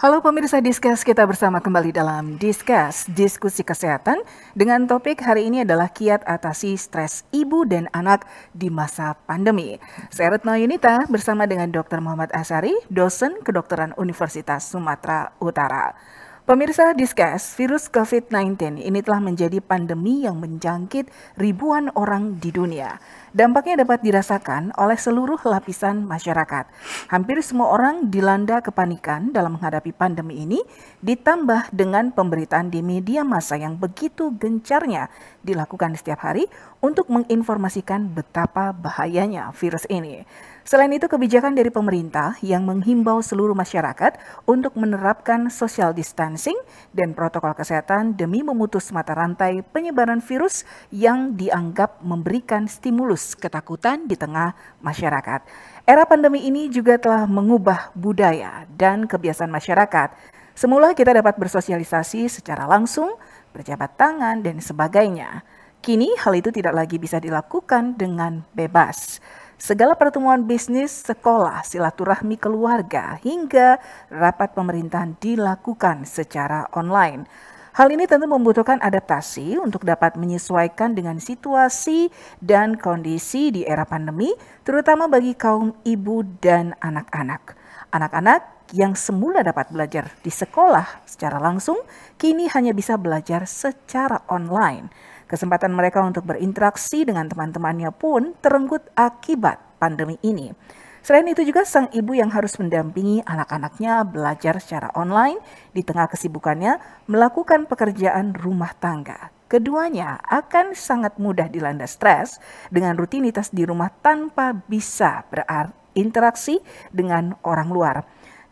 Halo pemirsa Discuss, kita bersama kembali dalam Discuss, diskusi kesehatan dengan topik hari ini adalah kiat atasi stres ibu dan anak di masa pandemi. Saya Retno Yunita bersama dengan Dr. Muhammad Asari, dosen kedokteran Universitas Sumatera Utara. Pemirsa Discuss, virus COVID-19 ini telah menjadi pandemi yang menjangkit ribuan orang di dunia. Dampaknya dapat dirasakan oleh seluruh lapisan masyarakat. Hampir semua orang dilanda kepanikan dalam menghadapi pandemi ini, ditambah dengan pemberitaan di media massa yang begitu gencarnya dilakukan setiap hari untuk menginformasikan betapa bahayanya virus ini. Selain itu, kebijakan dari pemerintah yang menghimbau seluruh masyarakat untuk menerapkan social distancing dan protokol kesehatan demi memutus mata rantai penyebaran virus yang dianggap memberikan stimulus ketakutan di tengah masyarakat. Era pandemi ini juga telah mengubah budaya dan kebiasaan masyarakat. Semula kita dapat bersosialisasi secara langsung, berjabat tangan, dan sebagainya. Kini hal itu tidak lagi bisa dilakukan dengan bebas. Segala pertemuan bisnis, sekolah, silaturahmi keluarga, hingga rapat pemerintahan dilakukan secara online. Hal ini tentu membutuhkan adaptasi untuk dapat menyesuaikan dengan situasi dan kondisi di era pandemi, terutama bagi kaum ibu dan anak-anak. Anak-anak yang semula dapat belajar di sekolah secara langsung, kini hanya bisa belajar secara online. Kesempatan mereka untuk berinteraksi dengan teman-temannya pun terenggut akibat pandemi ini. Selain itu juga sang ibu yang harus mendampingi anak-anaknya belajar secara online di tengah kesibukannya melakukan pekerjaan rumah tangga. Keduanya akan sangat mudah dilanda stres dengan rutinitas di rumah tanpa bisa berinteraksi dengan orang luar.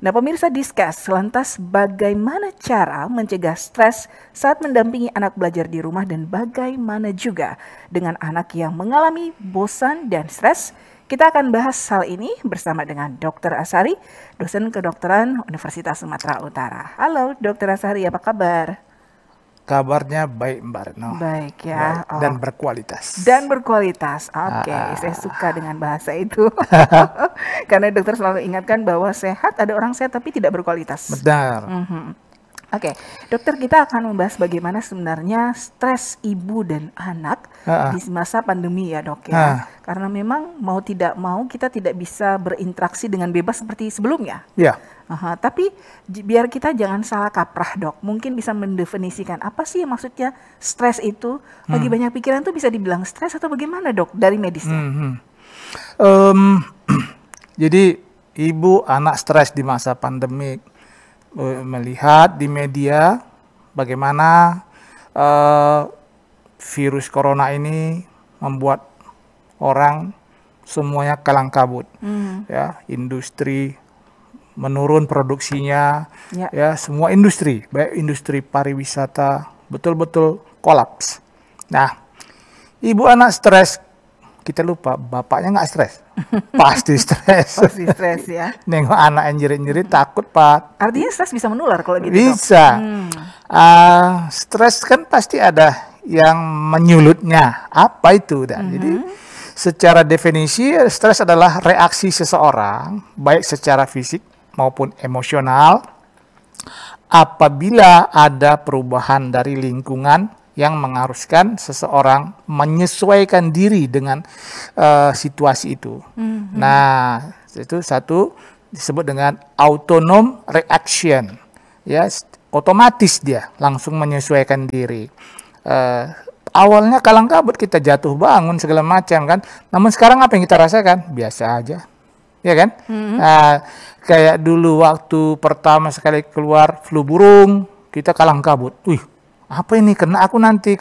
Nah, pemirsa Discuss, lantas bagaimana cara mencegah stres saat mendampingi anak belajar di rumah dan bagaimana juga dengan anak yang mengalami bosan dan stres? Kita akan bahas hal ini bersama dengan Dr. Asari, dosen kedokteran Universitas Sumatera Utara. Halo Dr. Asari, apa kabar? Kabarnya baik Mbak Retno. Baik ya. Baik. Dan berkualitas. Dan berkualitas. Oke, saya suka dengan bahasa itu. Karena dokter selalu ingatkan bahwa sehat, ada orang sehat tapi tidak berkualitas. Benar. Oke, dokter, kita akan membahas bagaimana sebenarnya stres ibu dan anak di masa pandemi ya dok ya. Karena memang mau tidak mau kita tidak bisa berinteraksi dengan bebas seperti sebelumnya. Ya. Tapi biar kita jangan salah kaprah dok, mungkin bisa mendefinisikan apa sih yang maksudnya stres itu. Bagi banyak pikiran tuh bisa dibilang stres atau bagaimana dok dari medisnya? Jadi ibu anak stres di masa pandemi, melihat di media bagaimana virus corona ini membuat orang semuanya kalang kabut, ya, industri menurun produksinya, ya semua industri, baik industri pariwisata betul-betul kolaps. Nah, ibu anak stres, kita lupa bapaknya nggak stres, pasti stres. Pasti stres ya. Nengok anak yang jerit-jerit takut Pak. Artinya stres bisa menular kalau gitu. Bisa. Stres kan pasti ada yang menyulutnya. Apa itu? Jadi secara definisi stres adalah reaksi seseorang baik secara fisik maupun emosional apabila ada perubahan dari lingkungan yang mengharuskan seseorang menyesuaikan diri dengan situasi itu. Nah, itu satu disebut dengan autonom reaction. Ya, otomatis dia langsung menyesuaikan diri. Awalnya kalang kabut, kita jatuh bangun segala macam kan. Namun sekarang apa yang kita rasakan? Biasa aja. Ya kan? Kayak dulu waktu pertama sekali keluar flu burung, kita kalang kabut. Wih, apa ini? Kena aku nanti,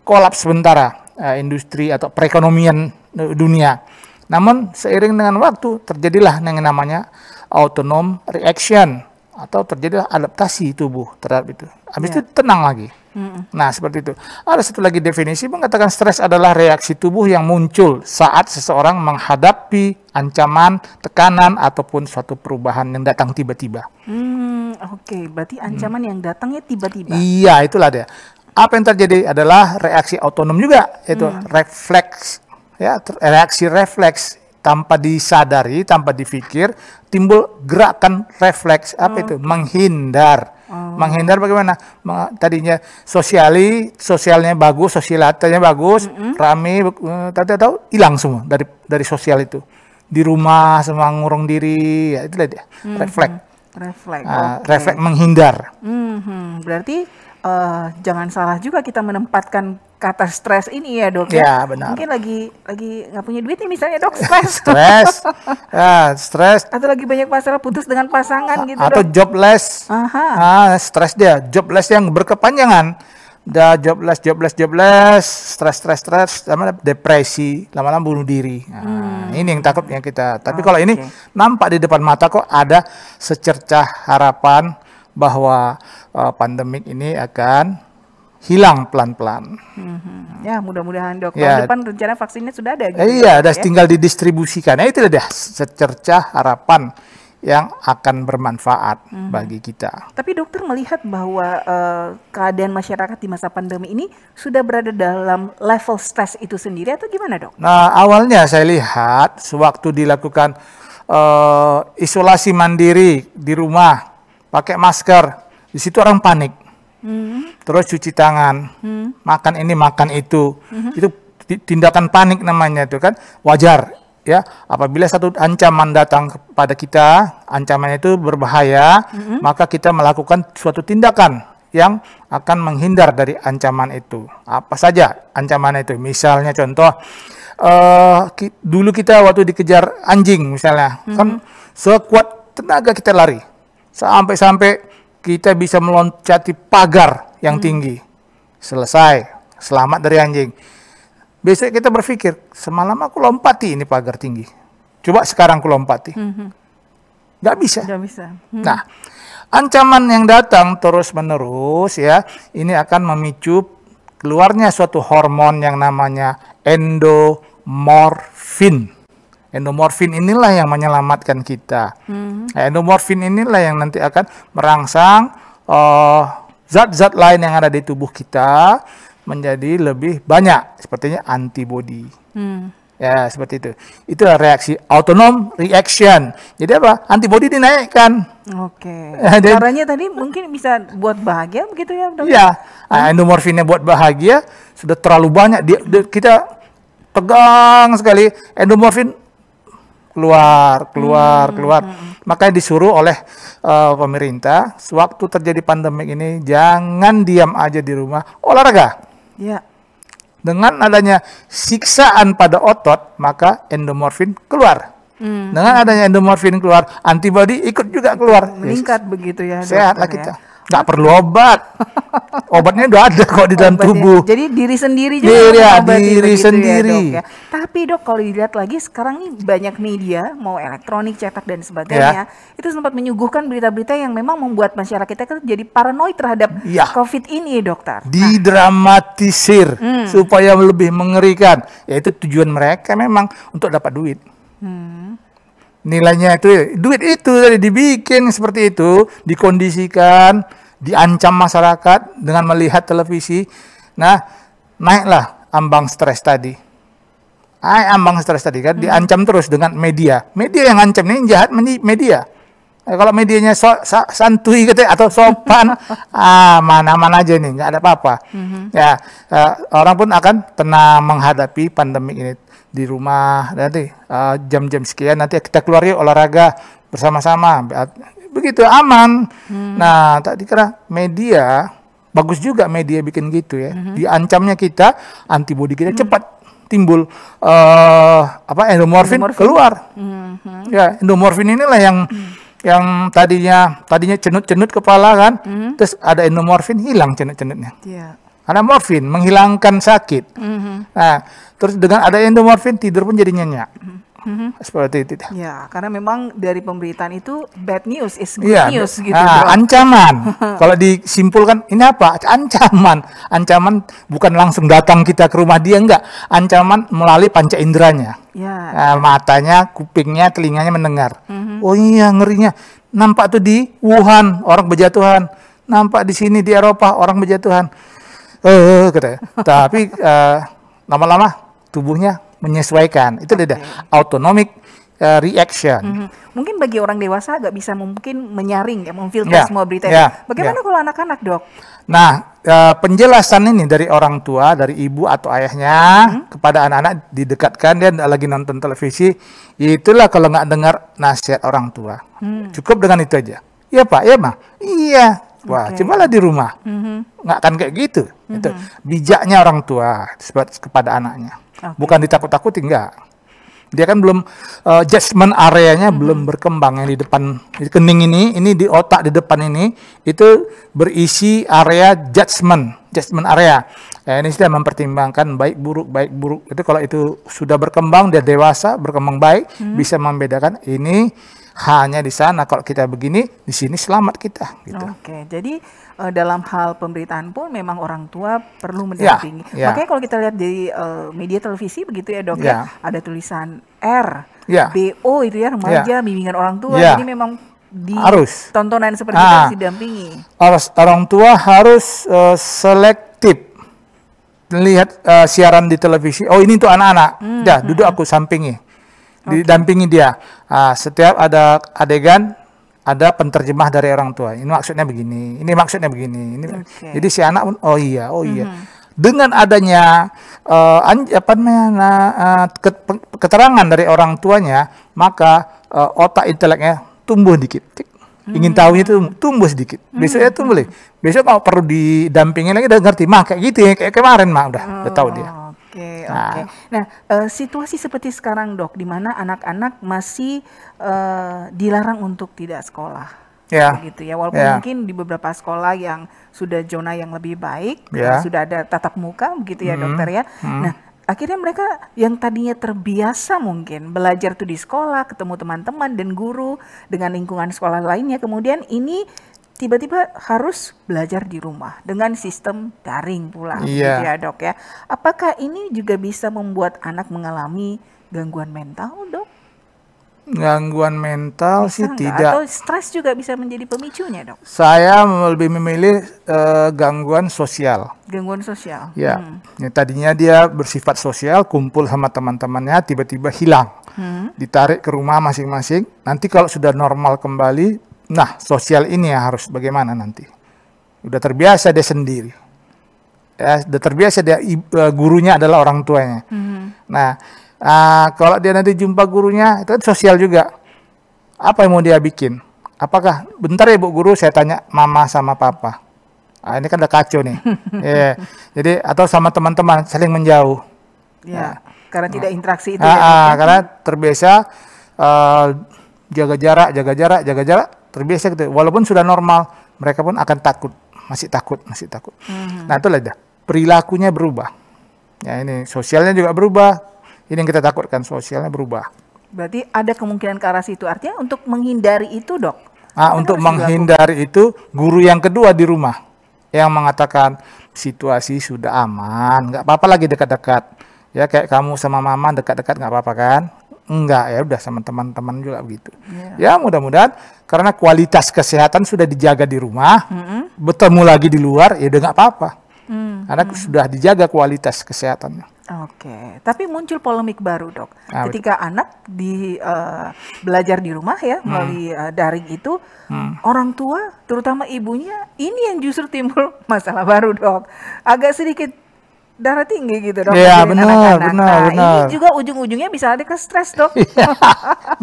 kolaps sementara industri atau perekonomian dunia. Namun seiring dengan waktu terjadilah yang namanya autonom reaction atau terjadilah adaptasi tubuh terhadap itu. Habis itu tenang lagi. Nah, seperti itu. Ada satu lagi definisi mengatakan stres adalah reaksi tubuh yang muncul saat seseorang menghadapi ancaman, tekanan, ataupun suatu perubahan yang datang tiba-tiba. Oke, berarti ancaman yang datangnya tiba-tiba. Iya, itulah dia. Apa yang terjadi adalah reaksi otonom juga, yaitu refleks, ya, reaksi refleks tanpa disadari, tanpa dipikir, timbul gerakan refleks apa itu? Menghindar. Menghindar bagaimana? Tadinya sosialnya bagus, sosialnya bagus, rame, tahu hilang semua dari sosial itu. Di rumah semua ngurung diri, ya itulah dia. Refleks. Refleks menghindar. Berarti jangan salah juga kita menempatkan kata stres ini ya dok ya. Benar. Mungkin lagi nggak punya duit nih misalnya dok, stres. Stres. Atau lagi banyak masalah putus dengan pasangan gitu atau dok. Jobless. Stres dia, jobless yang berkepanjangan. Jobless, stres, lama-lama depresi, lama-lama bunuh diri. Ini yang takutnya kita. Tapi kalau ini nampak di depan mata kok ada secercah harapan bahwa pandemik ini akan hilang pelan-pelan. Ya mudah-mudahan dok. Tahun depan rencana vaksinnya sudah ada. Gitu, iya, ada tinggal didistribusikan. Itu dia secercah harapan yang akan bermanfaat bagi kita. Tapi dokter melihat bahwa keadaan masyarakat di masa pandemi ini sudah berada dalam level stres itu sendiri atau gimana dok? Nah awalnya saya lihat sewaktu dilakukan isolasi mandiri di rumah, pakai masker, di situ orang panik. Terus cuci tangan, makan ini makan itu tindakan panik namanya itu kan wajar ya. Apabila satu ancaman datang kepada kita, ancaman itu berbahaya, maka kita melakukan suatu tindakan yang akan menghindar dari ancaman itu. Apa saja ancaman itu? Misalnya contoh, dulu kita waktu dikejar anjing misalnya, kan sekuat tenaga kita lari, sampai kita bisa meloncati pagar yang tinggi. Selesai, selamat dari anjing. Besok kita berpikir, semalam aku lompati ini pagar tinggi. Coba sekarang aku lompati. Nggak bisa. Nah, ancaman yang datang terus-menerus ya, ini akan memicu keluarnya suatu hormon yang namanya endomorfin. Endomorfin inilah yang menyelamatkan kita. Endomorfin inilah yang nanti akan merangsang zat-zat lain yang ada di tubuh kita menjadi lebih banyak, sepertinya antibodi. Ya, seperti itu. Itulah reaksi autonom reaction. Jadi apa? Antibodi dinaikkan. Caranya tadi mungkin bisa buat bahagia begitu ya, dok? Iya. Endomorfinnya buat bahagia sudah terlalu banyak. Kita tegang sekali. Endorfin keluar. Makanya disuruh oleh pemerintah, sewaktu terjadi pandemik ini jangan diam aja di rumah, olahraga. Ya. Dengan adanya siksaan pada otot, maka endorfin keluar. Dengan adanya endorfin keluar, antibodi ikut juga keluar. Meningkat begitu ya. Sehatlah kita. Nggak perlu obat. Obatnya udah ada kok di dalam tubuh. Jadi diri sendiri juga. Diri sendiri. Ya, dok, ya. Tapi dok, kalau dilihat lagi sekarang nih banyak media, mau elektronik, cetak dan sebagainya, itu sempat menyuguhkan berita-berita yang memang membuat masyarakat kita jadi paranoid terhadap COVID ini, dokter. Didramatisir supaya lebih mengerikan. Yaitu tujuan mereka memang untuk dapat duit. Nilainya itu, duit itu tadi dibikin seperti itu, dikondisikan, diancam masyarakat dengan melihat televisi. Nah, naiklah ambang stres tadi. Ambang stres tadi kan diancam terus dengan media. Media yang ancam ini jahat media. Kalau medianya santuy gitu atau sopan, mana-mana aja nih, nggak ada apa-apa. Orang pun akan tenang menghadapi pandemi ini. Di rumah nanti jam-jam sekian nanti kita keluar yuk olahraga bersama-sama, begitu aman. Nah tadi kira media bagus juga, media bikin gitu ya. Diancamnya kita, antibodi kita cepat timbul endomorfin keluar. Ya, endomorfin inilah yang tadinya cenut-cenut kepala kan, terus ada endomorfin hilang cenut-cenutnya. Ada morfin menghilangkan sakit. Nah, terus dengan ada endomorfin tidur pun jadi nyenyak. Seperti itu. Ya, karena memang dari pemberitaan itu bad news is good news gitu. Ancaman. Kalau disimpulkan ini apa? Ancaman. Ancaman bukan langsung datang kita ke rumah dia, enggak. Ancaman melalui panca inderanya. Matanya, kupingnya, telinganya mendengar. Oh iya, ngerinya. Nampak tuh di Wuhan orang berjatuhan. Nampak di sini di Eropa orang berjatuhan. Katanya. Tapi lama-lama tubuhnya menyesuaikan. Itu dia autonomic reaction. Mungkin bagi orang dewasa agak bisa mungkin menyaring ya, memfilter semua berita itu. Bagaimana kalau anak-anak, Dok? Nah, penjelasan ini dari orang tua, dari ibu atau ayahnya kepada anak-anak didekatkan, dia lagi nonton televisi, itulah kalau nggak dengar nasihat orang tua. Cukup dengan itu aja. Iya Pak, iya Mah, iya. Wah, cobalah di rumah. Nggak akan kayak gitu. Itu bijaknya orang tua kepada anaknya. Bukan ditakut-takuti, enggak. Dia kan belum judgment areanya belum berkembang. Yang di depan di kening ini di otak di depan ini itu berisi area judgment area. Ini sudah mempertimbangkan baik buruk. Itu kalau itu sudah berkembang, dia dewasa, berkembang baik, bisa membedakan ini hanya di sana. Kalau kita begini, di sini selamat kita. Gitu. Oke, jadi dalam hal pemberitaan pun memang orang tua perlu mendampingi. Makanya kalau kita lihat di media televisi begitu ya Dok, ada tulisan RBO itu ya, remaja bimbingan orang tua. Jadi memang di tontonan seperti itu harus didampingi. Orang tua harus selektif melihat siaran di televisi. Oh ini untuk anak-anak. Duduk aku sampingi. Didampingi dia. Setiap ada adegan, ada penterjemah dari orang tua. Ini maksudnya begini, ini maksudnya begini. Jadi si anak pun, oh iya. Dengan adanya keterangan dari orang tuanya, maka otak inteleknya tumbuh dikit. Ingin tahunya itu tumbuh sedikit. Besoknya tumbuh lagi. Besok kalau perlu didampingi lagi udah ngerti. Mah kayak gitu ya, kayak kemarin mah udah tahu dia. Oke. Nah, situasi seperti sekarang Dok, di mana anak-anak masih dilarang untuk tidak sekolah, begitu ya. Walaupun mungkin di beberapa sekolah yang sudah zona yang lebih baik, sudah ada tatap muka, begitu ya Dokter ya. Nah, akhirnya mereka yang tadinya terbiasa mungkin belajar tuh di sekolah, ketemu teman-teman dan guru dengan lingkungan sekolah lainnya, kemudian ini tiba-tiba harus belajar di rumah dengan sistem daring pula, gitu ya Dok ya. Apakah ini juga bisa membuat anak mengalami gangguan mental, Dok? Gangguan mental sih tidak. Atau stres juga bisa menjadi pemicunya, Dok? Saya lebih memilih gangguan sosial. Gangguan sosial? Ya, tadinya dia bersifat sosial, kumpul sama teman-temannya, tiba-tiba hilang. Ditarik ke rumah masing-masing, nanti kalau sudah normal kembali, nah, sosial ini ya harus bagaimana nanti? Udah terbiasa dia sendiri. Ya, udah terbiasa dia gurunya adalah orang tuanya. Nah, kalau dia nanti jumpa gurunya, itu sosial juga. Apa yang mau dia bikin? Apakah bentar ya Bu Guru saya tanya mama sama papa. Ini kan udah kacau nih. Jadi atau sama teman-teman saling menjauh. Karena tidak interaksi itu. Karena terbiasa jaga jarak, terbiasa gitu. Walaupun sudah normal, mereka pun akan takut, masih takut. Nah, itulah dah. Perilakunya berubah. Ya, ini sosialnya juga berubah. Ini yang kita takutkan, sosialnya berubah. Berarti ada kemungkinan ke arah situ. Artinya untuk menghindari itu, Dok. Untuk menghindari itu, guru yang kedua di rumah yang mengatakan situasi sudah aman, nggak apa-apa lagi dekat-dekat. Ya kayak kamu sama mama dekat-dekat nggak apa-apa kan? Enggak, ya udah sama teman-teman juga begitu. Ya mudah-mudahan karena kualitas kesehatan sudah dijaga di rumah, bertemu lagi di luar ya udah nggak apa-apa. Karena sudah dijaga kualitas kesehatannya. Oke, tapi muncul polemik baru Dok. Ketika anak belajar di rumah ya melalui daring itu, orang tua terutama ibunya ini yang justru timbul masalah baru Dok. Agak sedikit darah tinggi gitu Dok. Iya benar. Ini juga ujung-ujungnya bisa ada ke stres Dok.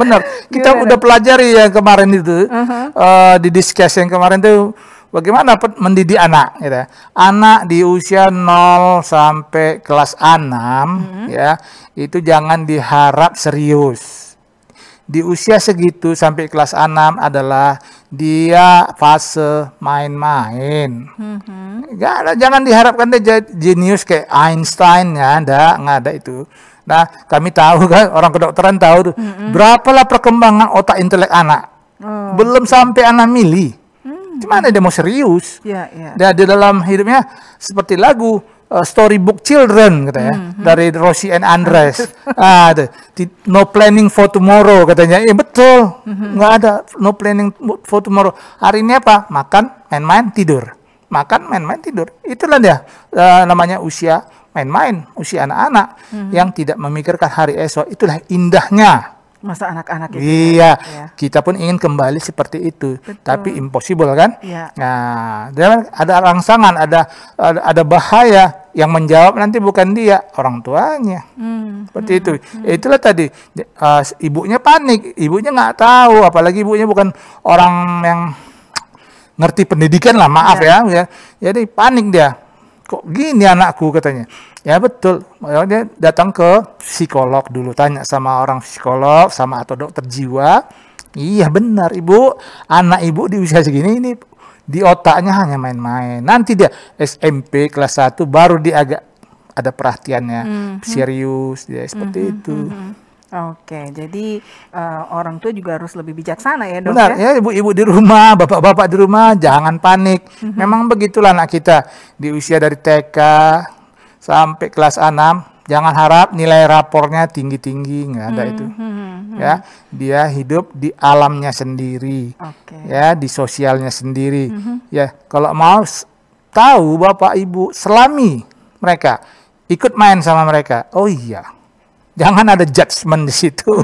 Benar. Kita udah pelajari yang kemarin itu di discuss yang kemarin itu. Bagaimana mendidik anak gitu. Anak di usia 0 sampai kelas 6 ya, itu jangan diharap serius. Di usia segitu sampai kelas 6 adalah dia fase main-main. Jangan diharapkan dia jenius kayak Einstein ya, nggak ada itu. Nah, kami tahu kan, orang kedokteran tahu tuh, berapalah perkembangan otak intelek anak. Belum sampai anak mili. Gimana dia mau serius? Dia di dalam hidupnya seperti lagu Storybook Children katanya dari Rosie and Andres. No planning for tomorrow katanya. Iya betul. Nggak ada no planning for tomorrow. Hari ini apa? Makan, main-main, tidur. Makan, main-main, tidur. Itulah dia namanya usia main-main usia anak-anak yang tidak memikirkan hari esok. Itulah indahnya masa anak-anak itu. Iya, ya. Kita pun ingin kembali seperti itu. Betul. Tapi impossible kan? Ya. Nah, dan ada rangsangan, ada bahaya. Yang menjawab nanti bukan dia, orang tuanya. Seperti itu. Itulah tadi, ibunya panik, ibunya nggak tahu, apalagi ibunya bukan orang yang ngerti pendidikan lah, maaf ya. Jadi panik dia. Kok gini anakku katanya. Ya betul, dia datang ke psikolog dulu, tanya sama orang psikolog sama atau dokter jiwa. Iya benar ibu, anak ibu di usia segini ini di otaknya hanya main-main. Nanti dia SMP kelas 1 baru dia agak ada perhatiannya, serius dia seperti itu. Oke, jadi orang tua juga harus lebih bijaksana ya dok. Benar ya, ibu-ibu di rumah, bapak-bapak di rumah jangan panik. Memang begitulah anak kita di usia dari TK sampai kelas 6, jangan harap nilai rapornya tinggi-tinggi, nggak ada itu. Ya, dia hidup di alamnya sendiri, ya, di sosialnya sendiri. Ya, kalau mau tahu bapak ibu selami mereka, ikut main sama mereka. Oh iya, jangan ada judgement di situ.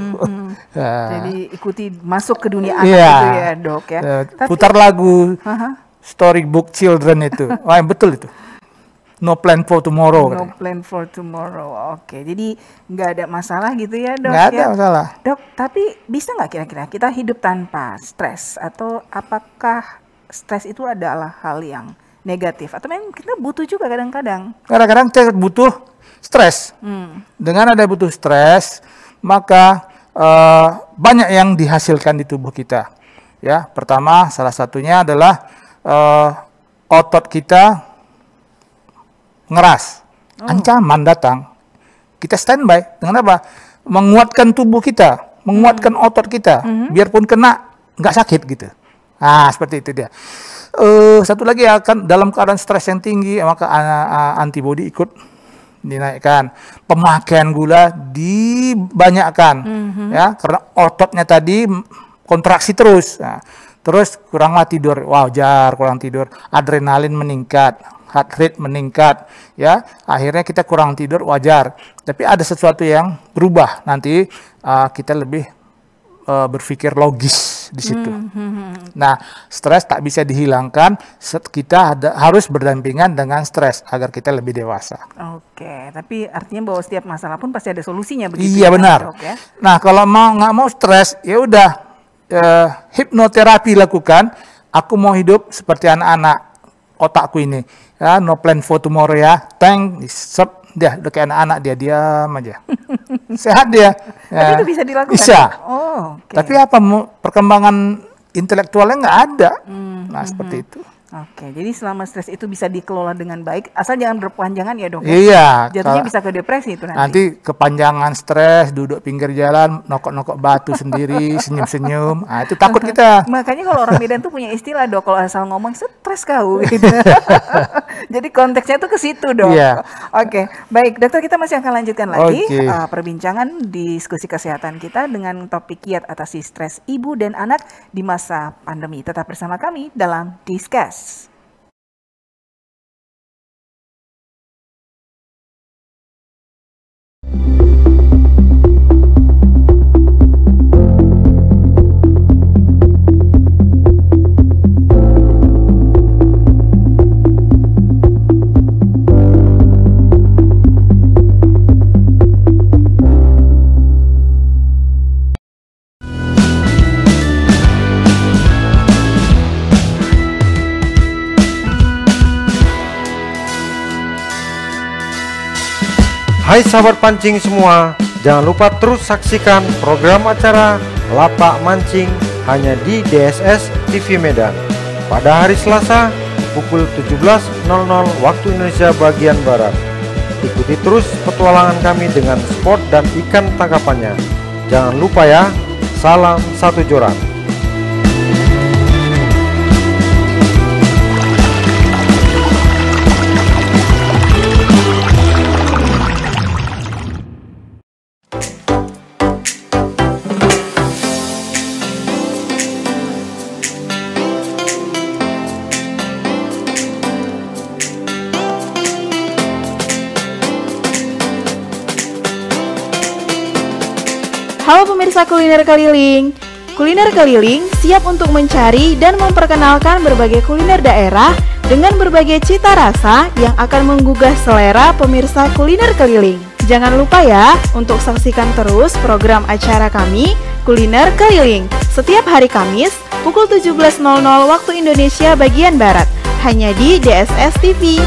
Jadi ikuti masuk ke dunia anak itu ya dok ya. Putar lagu Storybook Children itu, wah betul itu. No plan for tomorrow. No plan for tomorrow. Oke, jadi nggak ada masalah gitu ya dok? Nggak ada masalah. Dok, tapi bisa nggak kira-kira kita hidup tanpa stres? Atau apakah stres itu adalah hal yang negatif? Atau memang kita butuh juga kadang-kadang? Kadang-kadang kita butuh stres. Dengan ada butuh stres, maka banyak yang dihasilkan di tubuh kita. Ya, pertama salah satunya adalah otot kita ngeras, ancaman datang, kita standby. Dengan apa? Menguatkan tubuh kita, menguatkan otot kita, biarpun kena nggak sakit gitu. Nah seperti itu dia. Satu lagi akan dalam keadaan stres yang tinggi, maka antibodi ikut dinaikkan, pemakaian gula dibanyakkan, ya, karena ototnya tadi kontraksi terus. Nah, terus kuranglah tidur, wajar kurang tidur, adrenalin meningkat, heart rate meningkat, ya, akhirnya kita kurang tidur, wajar. Tapi ada sesuatu yang berubah, nanti kita lebih berpikir logis di situ. Nah, stres tak bisa dihilangkan, kita harus berdampingan dengan stres agar kita lebih dewasa. Oke, tapi artinya bahwa setiap masalah pun pasti ada solusinya begitu. Iya benar. Ya? Nah, kalau nggak mau stres, ya udah hipnoterapi lakukan. Aku mau hidup seperti anak-anak otakku ini, ya, no plan for tomorrow ya, dia udah kayak anak-anak, dia diam aja, sehat dia. Tapi itu bisa dilakukan. Bisa. Okay. Tapi apa perkembangan intelektualnya nggak ada. Nah seperti itu. Oke, jadi selama stres itu bisa dikelola dengan baik, asal jangan berkepanjangan ya dok. Iya. Jatuhnya bisa ke depresi itu nanti. Nanti kepanjangan stres, duduk pinggir jalan, nokok-nokok batu sendiri, senyum-senyum. Nah itu takut kita. Makanya kalau orang Medan tuh punya istilah dok, kalau asal ngomong stres kau gitu. Jadi konteksnya tuh ke situ dok. Iya. Oke, baik dokter, kita masih akan lanjutkan lagi perbincangan diskusi kesehatan kita dengan topik kiat atasi stres ibu dan anak di masa pandemi. Tetap bersama kami dalam Discuss. Hai sahabat pancing semua, jangan lupa terus saksikan program acara Lapak Mancing hanya di DSS TV Medan pada hari Selasa pukul 17.00 waktu Indonesia bagian Barat. Ikuti terus petualangan kami dengan sport dan ikan tangkapannya. Jangan lupa ya, salam satu joran. pemirsa Kuliner Keliling. Kuliner Keliling siap untuk mencari dan memperkenalkan berbagai kuliner daerah dengan berbagai cita rasa yang akan menggugah selera pemirsa Kuliner Keliling. Jangan lupa ya untuk saksikan terus program acara kami Kuliner Keliling setiap hari Kamis pukul 17.00 waktu Indonesia bagian Barat hanya di DSS TV.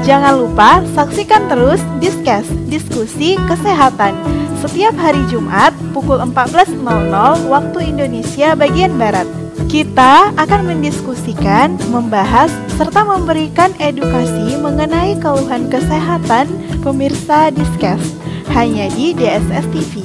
Jangan lupa saksikan terus Discuss, diskusi kesehatan setiap hari Jumat pukul 14.00 waktu Indonesia bagian Barat. Kita akan mendiskusikan, membahas, serta memberikan edukasi mengenai keluhan kesehatan pemirsa Discuss hanya di DSS TV.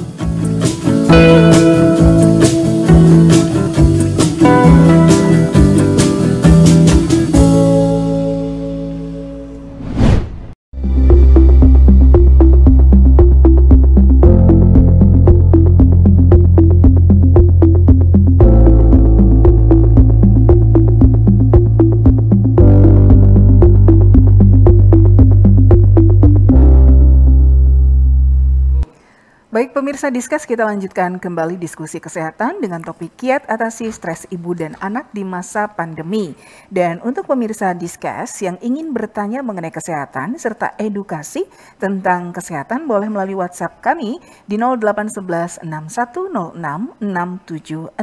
Baik pemirsa Discuss, kita lanjutkan kembali diskusi kesehatan dengan topik kiat atasi stres ibu dan anak di masa pandemi. Dan untuk pemirsa Discuss yang ingin bertanya mengenai kesehatan serta edukasi tentang kesehatan boleh melalui WhatsApp kami di 0811 6106 676.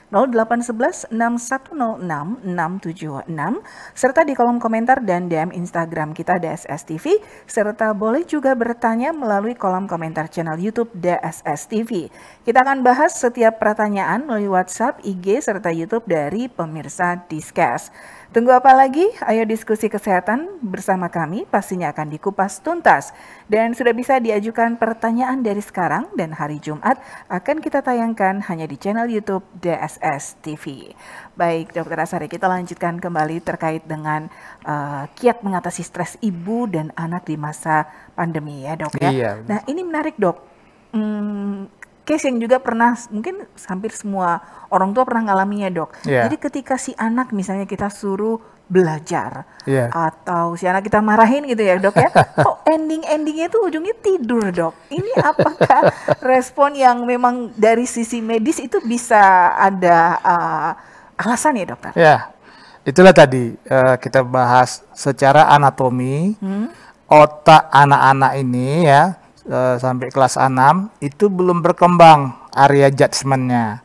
0811 6106 676 serta di kolom komentar dan DM Instagram kita DSS TV, serta boleh juga bertanya melalui kolom komentar channel YouTube DSS TV. Kita akan bahas setiap pertanyaan melalui WhatsApp, IG serta YouTube dari pemirsa Discuss. Tunggu apa lagi? Ayo diskusi kesehatan bersama kami, pastinya akan dikupas tuntas. Dan sudah bisa diajukan pertanyaan dari sekarang dan hari Jumat akan kita tayangkan hanya di channel YouTube DSS TV. Baik Dokter Asari, kita lanjutkan kembali terkait dengan kiat mengatasi stres ibu dan anak di masa pandemi ya dok ya. Iya. Nah ini menarik dok. Case yang juga pernah, mungkin hampir semua orang tua pernah ngalaminya dok. Yeah. Jadi ketika si anak misalnya kita suruh belajar, Yeah. atau si anak kita marahin gitu ya dok ya, kok endingnya itu ujungnya tidur dok. Ini apakah respon yang memang dari sisi medis itu bisa ada alasan ya dokter? Ya, itulah tadi kita bahas secara anatomi otak anak-anak ini ya. Sampai kelas 6 itu belum berkembang area judgementnya,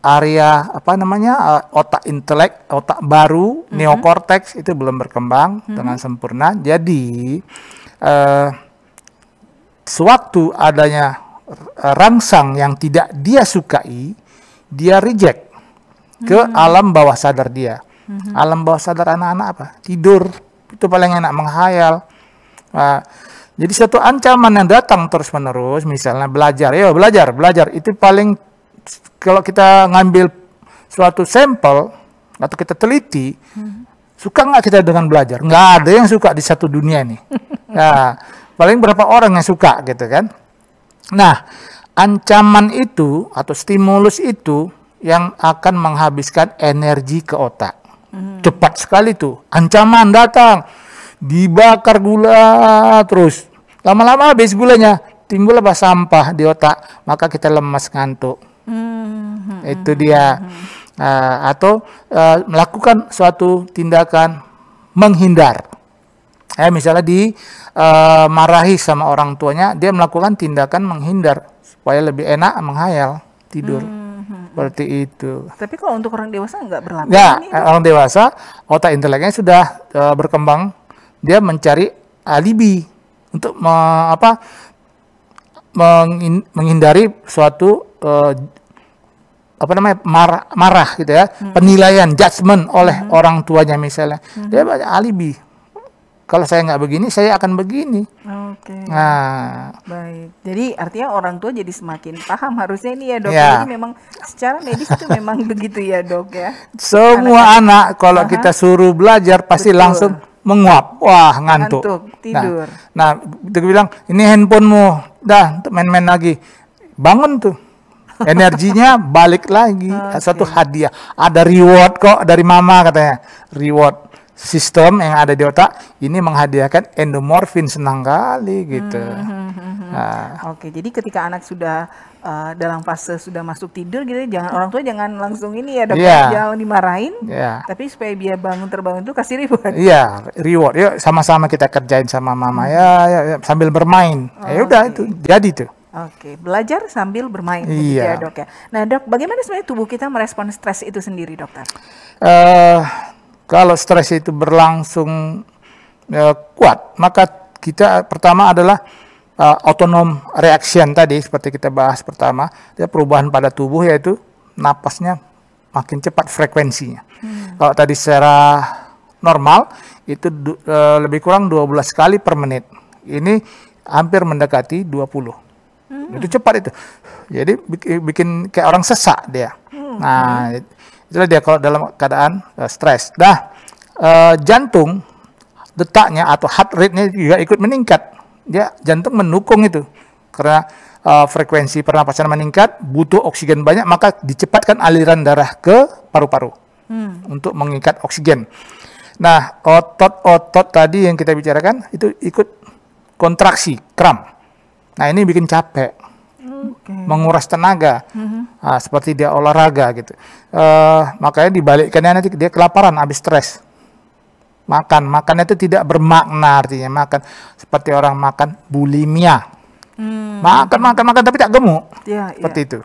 area apa namanya otak intelek, otak baru neokortex itu belum berkembang dengan sempurna. Jadi sewaktu adanya rangsang yang tidak dia sukai, dia reject ke alam bawah sadar dia. Alam bawah sadar anak-anak apa? Tidur, itu paling enak, menghayal. Jadi satu ancaman yang datang terus-menerus, misalnya belajar, ya belajar, itu paling kalau kita ngambil suatu sampel atau kita teliti, suka nggak kita dengan belajar? Nggak ada yang suka di satu dunia ini. Nah, paling berapa orang yang suka gitu kan? Nah, ancaman itu atau stimulus itu yang akan menghabiskan energi ke otak. Cepat sekali tuh, ancaman datang. Dibakar gula terus, lama-lama habis gulanya, timbul apa sampah di otak, maka kita lemas, ngantuk. Itu dia. Atau melakukan suatu tindakan menghindar. Misalnya marahi sama orang tuanya, dia melakukan tindakan menghindar supaya lebih enak menghayal tidur. Seperti itu. Tapi kalau untuk orang dewasa nggak berlaku? Ya, orang dewasa otak inteleknya sudah berkembang. Dia mencari alibi untuk menghindari suatu marah gitu ya, penilaian, judgement oleh orang tuanya misalnya. Dia banyak alibi. Kalau saya nggak begini, saya akan begini. Oke. Nah, baik. Jadi artinya orang tua jadi semakin paham harusnya ini ya dok. Ya. Jadi memang secara medis itu memang begitu ya dok ya. Semua anak kalau kita suruh belajar pasti Betul. langsung menguap, wah ngantuk. Tidur. Nah, dia bilang ini handphonemu, dah main-main lagi, bangun tuh. Energinya balik lagi. Satu hadiah, ada reward kok dari mama katanya, reward sistem yang ada di otak ini menghadiahkan endorfin, senang kali gitu. Oke, jadi ketika anak sudah dalam fase sudah masuk tidur gitu, orang tua jangan langsung ini ya dok, jangan dimarahin, tapi supaya dia terbangun itu kasih reward. Iya, reward. Yuk sama-sama kita kerjain sama mama ya sambil bermain. Ya udah itu jadi tuh. Oke, belajar sambil bermain begitu ya dok ya. Nah dok, bagaimana sebenarnya tubuh kita merespon stres itu sendiri dokter? Kalau stres itu berlangsung kuat, maka kita pertama adalah autonom reaction tadi seperti kita bahas pertama, dia perubahan pada tubuh yaitu napasnya makin cepat frekuensinya. Kalau tadi secara normal itu lebih kurang 12 kali per menit. Ini hampir mendekati 20. Itu cepat itu. Jadi bikin kayak orang sesak dia. Nah, itulah dia kalau dalam keadaan stres. Nah, jantung detaknya atau heart rate-nya juga ikut meningkat. Dia jantung mendukung itu. Karena frekuensi pernapasan meningkat, butuh oksigen banyak, maka dicepatkan aliran darah ke paru-paru untuk mengikat oksigen. Nah, otot-otot tadi yang kita bicarakan itu ikut kontraksi, kram. Nah, ini bikin capek, menguras tenaga, seperti dia olahraga gitu. Makanya dibalikkannya nanti dia kelaparan habis stres. Makannya itu tidak bermakna, artinya makan seperti orang makan bulimia. Makan tapi tak gemuk, seperti itu.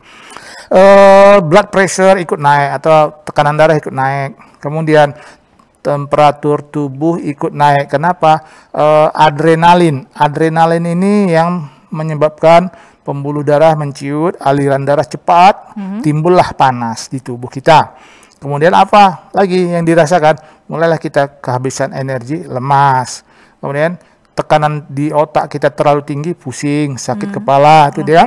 Blood pressure ikut naik atau tekanan darah ikut naik. Kemudian temperatur tubuh ikut naik. Kenapa? Adrenalin ini yang menyebabkan pembuluh darah menciut, aliran darah cepat, timbullah panas di tubuh kita. Kemudian apa lagi yang dirasakan? Mulailah kita kehabisan energi, lemas. Kemudian tekanan di otak kita terlalu tinggi, pusing, sakit kepala, itu dia.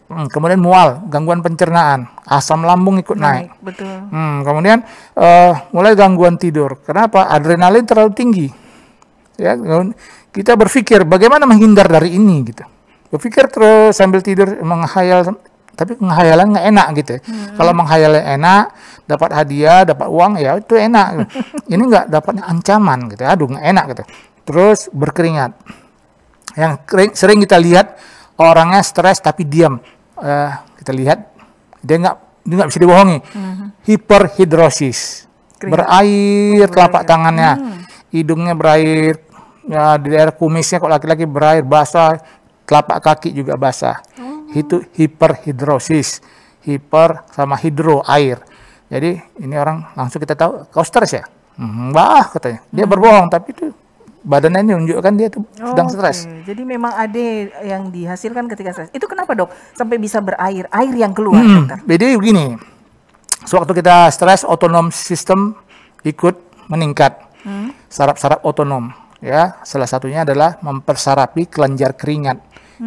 Kemudian mual, gangguan pencernaan, asam lambung ikut naik. Betul. Kemudian mulai gangguan tidur. Kenapa? Adrenalin terlalu tinggi. Ya, kita berpikir bagaimana menghindar dari ini gitu. Berpikir terus sambil tidur menghayal, tapi penghayalan nggak enak gitu. Kalau menghayal enak, dapat hadiah, dapat uang, ya itu enak. Ini nggak dapatnya ancaman gitu. Aduh nggak enak gitu. Terus berkeringat. Yang sering kita lihat orangnya stres tapi diam. Kita lihat dia nggak bisa dibohongi. Hiperhidrosis, berair telapak tangannya, hidungnya berair, ya, di daerah kumisnya kalau laki-laki berair basah, telapak kaki juga basah. Itu hiperhidrosis. Hiper sama hidro, air. Jadi ini orang langsung kita tahu kau stres ya. Bah katanya. Dia berbohong tapi itu badannya menunjukkan dia tuh sedang stres. Jadi memang ada yang dihasilkan ketika stres. Itu kenapa dok? Sampai bisa berair, air yang keluar dokter? Jadi begini. Sewaktu kita stres, otonom sistem ikut meningkat. Saraf-saraf otonom. Ya, salah satunya adalah mempersarapi kelenjar keringat.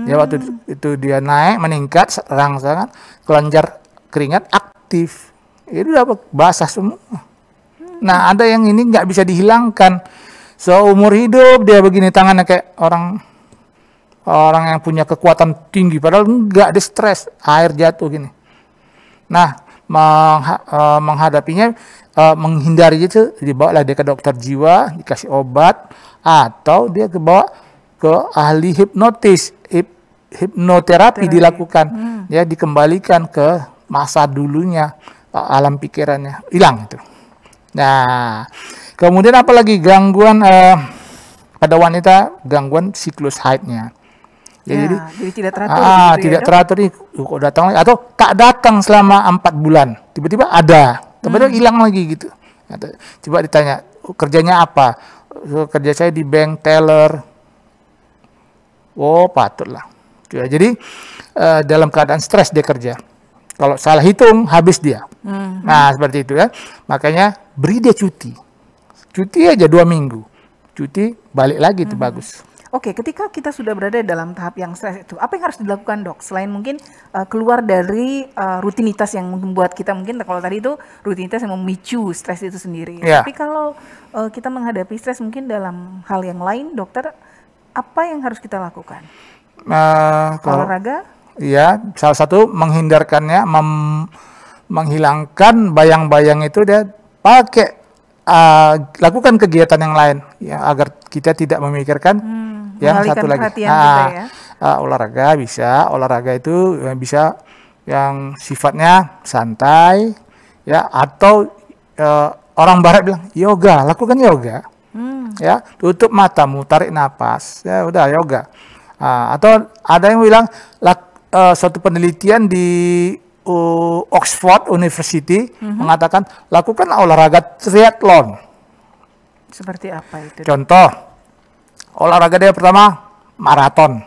Ya, waktu itu dia naik, meningkat, rangsangan, kelenjar keringat aktif. Itu dapat basah semua. Nah, ada yang ini nggak bisa dihilangkan. Seumur hidup dia begini, tangannya kayak orang yang punya kekuatan tinggi, padahal nggak ada stres, air jatuh gini. Nah, menghadapinya, menghindari itu, dibawalah dia ke dokter jiwa, dikasih obat, atau dia dibawa ke ahli hipnoterapi dilakukan, ya dikembalikan ke masa dulunya, alam pikirannya hilang itu. Nah, kemudian apalagi gangguan pada wanita, gangguan siklus haidnya. Ya, jadi tidak teratur. Tidak teratur nih, kok datang lagi atau tak datang selama 4 bulan, tiba-tiba ada, tiba-tiba hilang lagi gitu. Coba ditanya, kerjanya apa? Kerja saya di bank teller. Oh, patutlah. Jadi dalam keadaan stres dia kerja. Kalau salah hitung habis dia. Nah, seperti itu ya. Makanya beri dia cuti. Cuti aja 2 minggu. Cuti balik lagi itu bagus. Oke, ketika kita sudah berada dalam tahap yang stres itu, apa yang harus dilakukan, Dok? Selain mungkin keluar dari rutinitas yang membuat kita mungkin, kalau tadi itu rutinitas yang memicu stres itu sendiri. Ya. Tapi kalau kita menghadapi stres mungkin dalam hal yang lain, dokter, apa yang harus kita lakukan? Kalau Olahraga? iya, salah satu menghindarkannya, menghilangkan bayang-bayang itu dia pakai lakukan kegiatan yang lain ya agar kita tidak memikirkan yang satu lagi. Perhatian kita ya. Olahraga itu bisa yang sifatnya santai ya, atau orang barat bilang yoga, lakukan yoga. Ya, tutup matamu, tarik napas, ya udah yoga. Atau ada yang bilang suatu penelitian di Oxford University mengatakan lakukan olahraga triathlon. Seperti apa itu? Contoh, olahraga dia pertama maraton.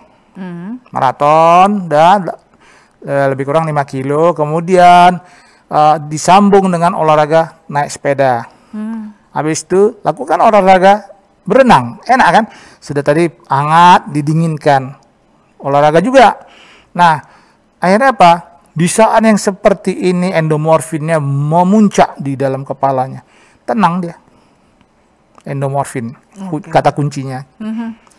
Maraton dan lebih kurang 5 kilo, kemudian disambung dengan olahraga naik sepeda. Habis itu lakukan olahraga berenang, enak kan? Sudah tadi hangat, didinginkan. Olahraga juga. Nah, akhirnya apa? Di saat yang seperti ini endomorfinnya memuncak di dalam kepalanya, tenang dia. Endomorfin, kata kuncinya.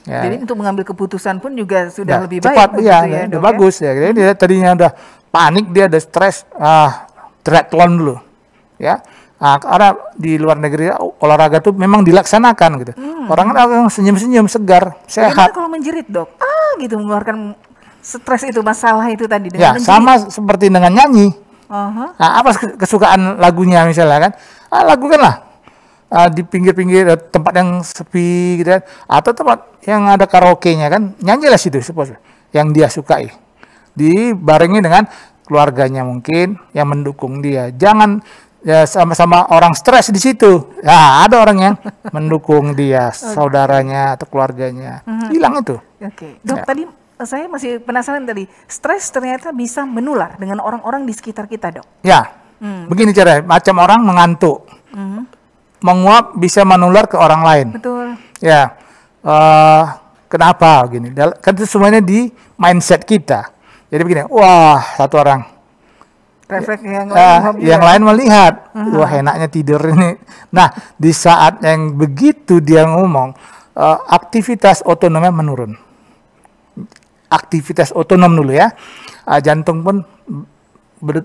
Ya. Jadi untuk mengambil keputusan pun juga sudah lebih cepat, baik. ya, Ya, udah Dok, bagus ya. Jadi dia tadinya udah panik, dia ada stres, triathlon dulu, ya. Karena di luar negeri olahraga tuh memang dilaksanakan gitu. Orang senyum-senyum, segar, Bagaimana sehat. kalau menjerit, Dok? Gitu mengeluarkan stres itu, masalah itu tadi Ya, dengan menjerit. sama seperti dengan nyanyi. Aha. Nah, apa kesukaan lagunya misalnya kan? Lakukanlah di pinggir-pinggir tempat yang sepi gitu kan, atau tempat yang ada karaoke-nya kan, nyanyilah situ suppose yang dia sukai. Dibarengi dengan keluarganya mungkin yang mendukung dia. Jangan ya sama-sama orang stres di situ. Nah, ada orang yang mendukung dia, saudaranya atau keluarganya. Hilang itu. Oke. Dok, Ya. tadi saya masih penasaran tadi, stres ternyata bisa menular dengan orang-orang di sekitar kita, Dok. Ya, begini caranya. Macam orang mengantuk, menguap bisa menular ke orang lain. Betul. Ya, kenapa gini? Kan itu semuanya di mindset kita. Jadi begini, wah satu orang, Refleks yang lain melihat, wah enaknya tidur ini. Nah, di saat yang begitu dia ngomong, aktivitas otonomnya menurun. Aktivitas otonom dulu ya, jantung pun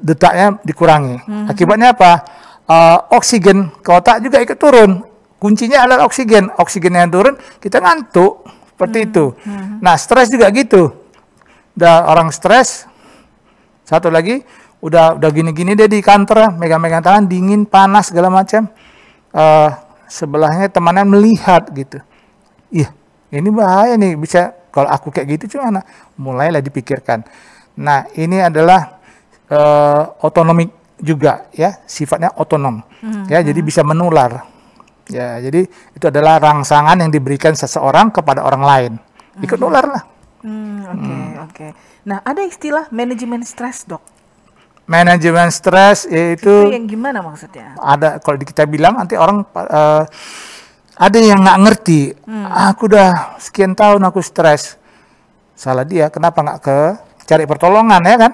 detaknya dikurangi. Akibatnya apa? Oksigen ke otak juga ikut turun. Kuncinya adalah oksigen. Oksigen yang turun, kita ngantuk. Seperti itu. Nah, stres juga gitu. Udah orang stres, satu lagi, udah gini-gini dia di kantor, megang-megang tangan, dingin, panas, segala macam. Sebelahnya temannya melihat gitu. Iya, ini bahaya nih, bisa kalau aku kayak gitu gimana? Mulailah dipikirkan. Nah, ini adalah otonomik juga ya, sifatnya otonom. Ya, jadi bisa menular. Ya, jadi itu adalah rangsangan yang diberikan seseorang kepada orang lain. Ikut nular lah. Oke. Nah, ada istilah manajemen stres, Dok. Manajemen stres Itu itu yang gimana maksudnya? ada, kalau kita bilang nanti orang ada yang nggak ngerti. Aku udah sekian tahun aku stres. Salah dia, kenapa nggak cari pertolongan ya kan?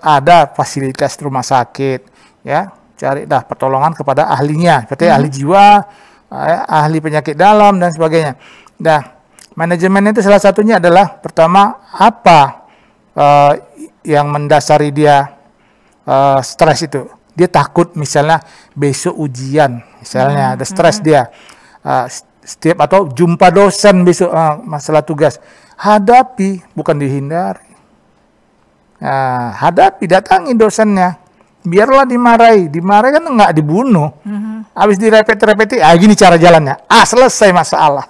Ada fasilitas rumah sakit ya, cari dah pertolongan kepada ahlinya, seperti ahli jiwa, ahli penyakit dalam dan sebagainya. Nah, manajemen itu salah satunya adalah pertama apa yang mendasari dia stres itu. Dia takut misalnya besok ujian, misalnya ada stres dia. Setiap atau jumpa dosen besok masalah tugas, hadapi bukan dihindari. Hadapi, datangi dosennya, biarlah dimarahi kan nggak dibunuh, habis direpeti, gini cara jalannya, selesai masalah.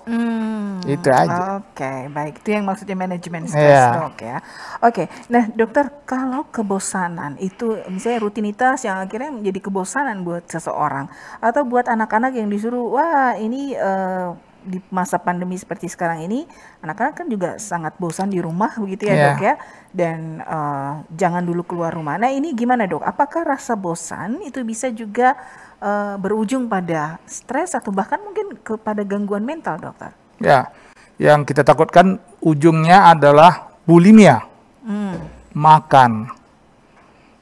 Itu aja. Oke, baik. Itu yang maksudnya manajemen stres, Iya. Dok ya. Oke, nah dokter, kalau kebosanan itu misalnya rutinitas yang akhirnya menjadi kebosanan buat seseorang atau buat anak-anak yang disuruh, wah ini di masa pandemi seperti sekarang ini, anak-anak kan juga sangat bosan di rumah begitu ya, Iya. Dok ya. Dan jangan dulu keluar rumah. Nah, ini gimana, Dok? Apakah rasa bosan itu bisa juga berujung pada stres atau bahkan mungkin kepada gangguan mental, dokter? Ya, yang kita takutkan ujungnya adalah bulimia, makan.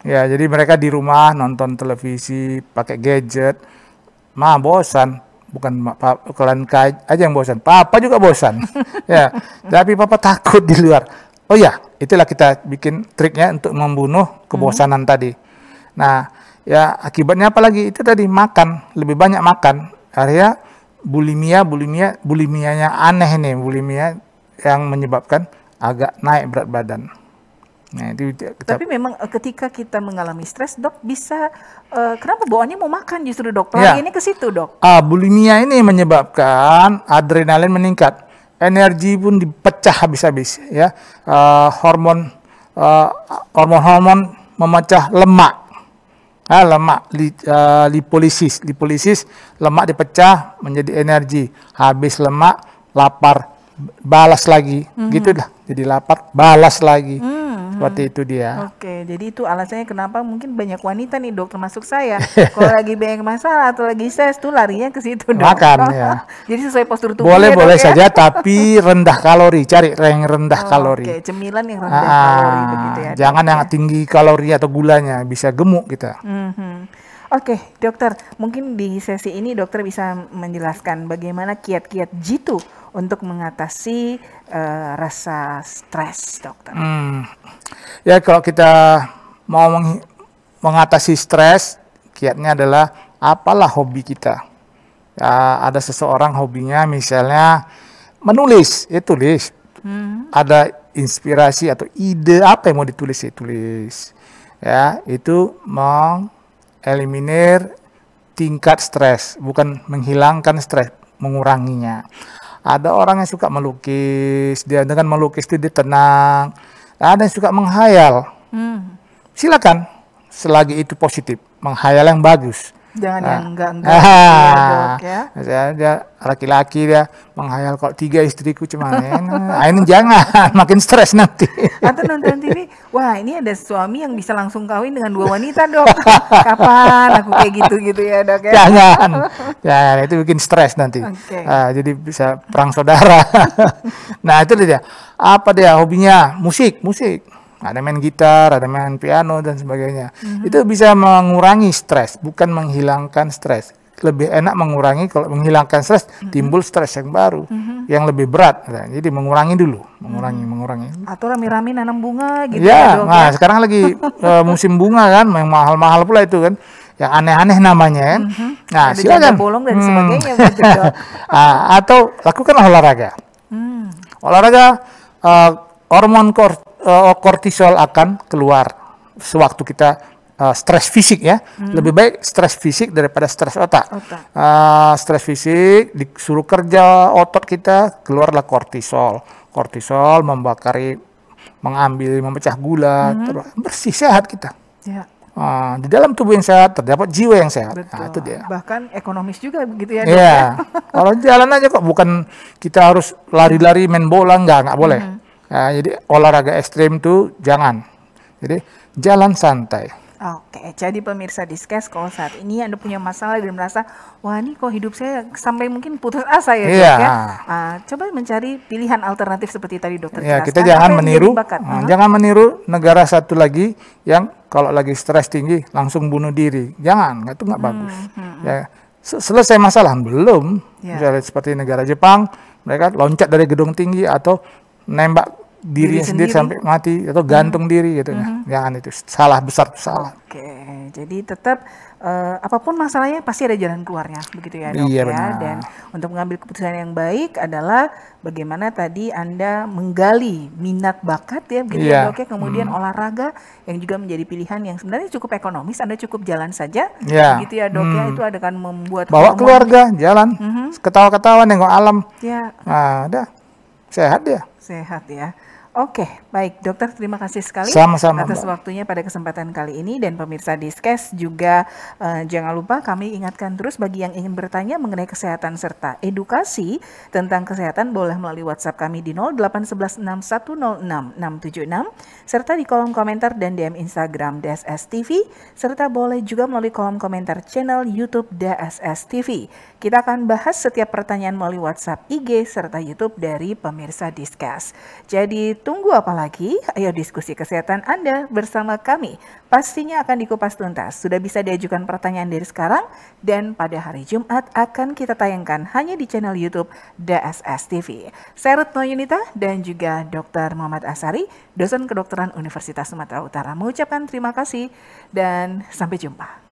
Ya, jadi mereka di rumah nonton televisi, pakai gadget, bosan. Bukan kalian aja yang bosan, papa juga bosan. Ya, tapi papa takut di luar. Oh ya, itulah kita bikin triknya untuk membunuh kebosanan tadi. Nah, ya akibatnya apa lagi? Itu tadi makan, lebih banyak makan. Akhirnya bulimianya aneh nih, bulimia yang menyebabkan agak naik berat badan. Nah, itu tapi memang ketika kita mengalami stres, dok, bisa kenapa bawaannya mau makan justru, dok? Pelariannya ke situ, dok. Bulimia ini menyebabkan adrenalin meningkat, energi pun dipecah habis-habis, ya. Hormon memecah lemak, lipolisis, lemak dipecah menjadi energi, habis lemak, lapar, balas lagi, gitulah. Jadi lapar, balas lagi. Seperti itu dia. Oke, jadi itu alasannya kenapa mungkin banyak wanita nih, dok, termasuk saya. Kalau lagi banyak masalah atau lagi stres tuh larinya ke situ, dok. Makan, ya. Jadi sesuai postur tubuh. Boleh saja, tapi rendah kalori. Cari yang rendah kalori. Oke, cemilan yang rendah kalori begitu ya. Jangan yang tinggi kalori atau gulanya, bisa gemuk kita. Oke, dokter, mungkin di sesi ini dokter bisa menjelaskan bagaimana kiat-kiat jitu untuk mengatasi rasa stres, dokter. Ya, kalau kita mau mengatasi stres, kiatnya adalah apalah hobi kita. Ya, ada seseorang hobinya misalnya menulis, ya tulis. Ada inspirasi atau ide apa yang mau ditulis, ya tulis. Ya, itu eliminir tingkat stres, bukan menghilangkan stres, menguranginya. Ada orang yang suka melukis, dia dengan melukis itu dia tenang. Ada yang suka menghayal. Silakan, selagi itu positif, menghayal yang bagus. Jangan yang enggak ya. Dia laki-laki dia menghayal kalau 3 istriku cuma ini jangan, makin stres nanti. Atau nonton TV, wah ini ada suami yang bisa langsung kawin dengan 2 wanita, dok. Kapan aku kayak gitu ya, dok ya? Jangan, itu bikin stres nanti. Jadi bisa perang saudara. Nah, itu dia. Apa dia hobinya? Musik. Ada main gitar, ada main piano dan sebagainya. Itu bisa mengurangi stres, bukan menghilangkan stres. Lebih enak mengurangi, kalau menghilangkan stres timbul stres yang baru, yang lebih berat. Nah, jadi mengurangi dulu, mengurangi. Atau rame-rame nanam bunga gitu ya, dok. Nah, sekarang lagi musim bunga kan, yang mahal-mahal pula itu kan, yang aneh-aneh namanya kan. Nah, ada silakan. bolong dan sebagainya gitu, dok. Atau lakukan olahraga. Olahraga, hormon kortisol akan keluar sewaktu kita stres fisik ya. Lebih baik stres fisik daripada stres otak. Stres fisik disuruh kerja otot kita, keluarlah kortisol. Kortisol memecah gula, terus bersih, sehat kita. Ya. Di dalam tubuh yang sehat terdapat jiwa yang sehat. Nah, itu dia. Bahkan ekonomis juga begitu ya, dok. Iya. Kalau jalan aja kok, bukan kita harus lari-lari main bola, nggak boleh. Nah, jadi olahraga ekstrim tuh jangan. Jadi jalan santai. Oke, jadi pemirsa Diskes, kalau saat ini Anda punya masalah dan merasa, wah ini kok hidup saya sampai mungkin putus asa ya, dok ya. Coba mencari pilihan alternatif seperti tadi dokter jelaskan. Kita jangan meniru negara satu lagi yang kalau lagi stres tinggi langsung bunuh diri. Jangan, itu nggak bagus. Ya, selesai masalah belum. Misalnya seperti negara Jepang, mereka loncat dari gedung tinggi atau nembak diri sendiri sampai mati atau gantung diri gitu. Jangan, itu salah besar, salah. Oke, jadi tetap apapun masalahnya pasti ada jalan keluarnya begitu ya, dok. Iya, ya. benar. Dan untuk mengambil keputusan yang baik adalah bagaimana tadi Anda menggali minat bakat ya begitu ya, dok ya. Kemudian olahraga yang juga menjadi pilihan yang sebenarnya cukup ekonomis, Anda cukup jalan saja begitu ya, dok ya. Itu akan membuat bawa keluarga jalan, ketawa-ketawa nengok alam. Ya. Nah, udah sehat dia. Sehat ya. Oke, baik dokter, terima kasih sekali Sama-sama, atas Mbak. waktunya pada kesempatan kali ini, dan pemirsa Diskes juga jangan lupa kami ingatkan terus bagi yang ingin bertanya mengenai kesehatan serta edukasi tentang kesehatan boleh melalui WhatsApp kami di 08116106676 serta di kolom komentar dan DM Instagram DSS TV, serta boleh juga melalui kolom komentar channel YouTube DSS TV. Kita akan bahas setiap pertanyaan melalui WhatsApp, IG, serta YouTube dari pemirsa Diskes. Jadi tunggu apa lagi? Ayo diskusi kesehatan Anda bersama kami. Pastinya akan dikupas tuntas. Sudah bisa diajukan pertanyaan dari sekarang dan pada hari Jumat akan kita tayangkan hanya di channel YouTube DSS TV. Saya Retno Yunita dan juga Dr. Muhammad Asari, dosen kedokteran Universitas Sumatera Utara, mengucapkan terima kasih dan sampai jumpa.